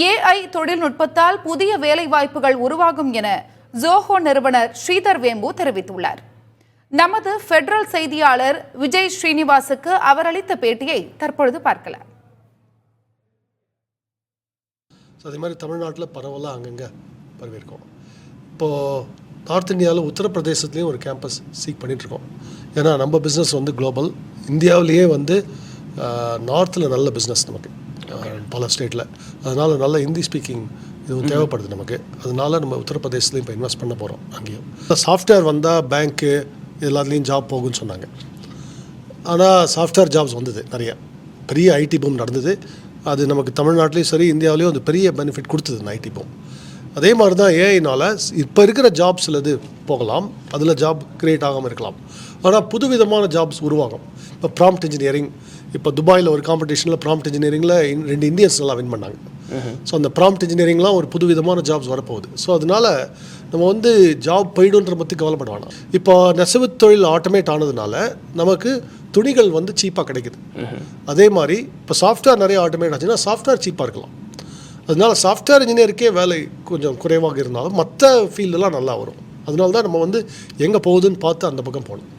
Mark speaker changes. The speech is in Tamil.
Speaker 1: ஏஐ தொழில்நுட்பத்தால் புதிய வேலைவாய்ப்புகள் உருவாகும் என ஜோஹோ நிறுவனர் ஸ்ரீதர் வேம்பு தெரிவித்துள்ளார். நமது பெடரல் செய்தியாளர் விஜய் ஸ்ரீனிவாசுக்கு அவர் அளித்த பேட்டியை தற்பொழுது பார்க்கலாம்.
Speaker 2: அதே மாதிரி தமிழ்நாட்டில் பரவலாக அங்கங்கே பரவியிருக்கோம். இப்போது நார்த் இந்தியாவில் உத்தரப்பிரதேசத்துலேயும் ஒரு கேம்பஸ் சீக் பண்ணிகிட்ருக்கோம். ஏன்னா நம்ம பிஸ்னஸ் வந்து குளோபல். இந்தியாவிலேயே வந்து நார்த்தில் நல்ல பிஸ்னஸ் நமக்கு பல ஸ்டேட்டில். அதனால் நல்ல ஹிந்தி ஸ்பீக்கிங் இதுவும் தேவைப்படுது நமக்கு. அதனால நம்ம உத்தரப்பிரதேசத்துலேயும் இப்போ இன்வெஸ்ட் பண்ண போகிறோம். அங்கேயும் சாஃப்ட்வேர் வந்தால் பேங்க்கு எல்லாத்துலேயும் ஜாப் போகும்னு சொன்னாங்க. ஆனால் சாஃப்ட்வேர் ஜாப்ஸ் வந்தது, நிறைய பெரிய ஐடி பூம் நடந்தது. அது நமக்கு தமிழ்நாட்டிலையும் சரி இந்தியாவிலையும் அது பெரிய பெனிஃபிட் கொடுத்தது இந்த ஐடி பூம். அதே மாதிரி தான் ஏஐனால் இப்போ இருக்கிற ஜாப்ஸ் சிலது போகலாம், அதில் ஜாப் க்ரியேட் ஆகாமல் இருக்கலாம். ஆனால் புதுவிதமான ஜாப்ஸ் உருவாகும். இப்போ ப்ராம்ப்ட் இன்ஜினியரிங், இப்போ துபாயில் ஒரு காம்படிஷனில் ப்ராம்ப்ட் இன்ஜினியரிங்கில் 2 இந்தியன்ஸ் நல்லா வின் பண்ணாங்க. ஸோ அந்த ப்ராம்ப்ட் இன்ஜினியரிங்லாம் ஒரு புதுவிதமான ஜாப்ஸ் வரப்போகுது. ஸோ அதனால் நம்ம வந்து ஜாப் போய்டுன்ற பற்றி கவலைப்பட வேணாம். இப்போ நெசவு தொழில் ஆட்டோமேட் ஆனதுனால நமக்கு துணிகள் வந்து சீப்பாக கிடைக்குது. அதே மாதிரி இப்போ சாஃப்ட்வேர் நிறைய ஆட்டோமேட் ஆச்சுன்னா சாஃப்ட்வேர் சீப்பாக இருக்கலாம். அதனால சாஃப்ட்வேர் இன்ஜினியருக்கே வேலை கொஞ்சம் குறைவாக இருந்தாலும் மற்ற ஃபீல்டெலாம் நல்லா வரும். அதனால தான் நம்ம வந்து எங்கே போகுதுன்னு பார்த்து அந்த பக்கம் போகணும்.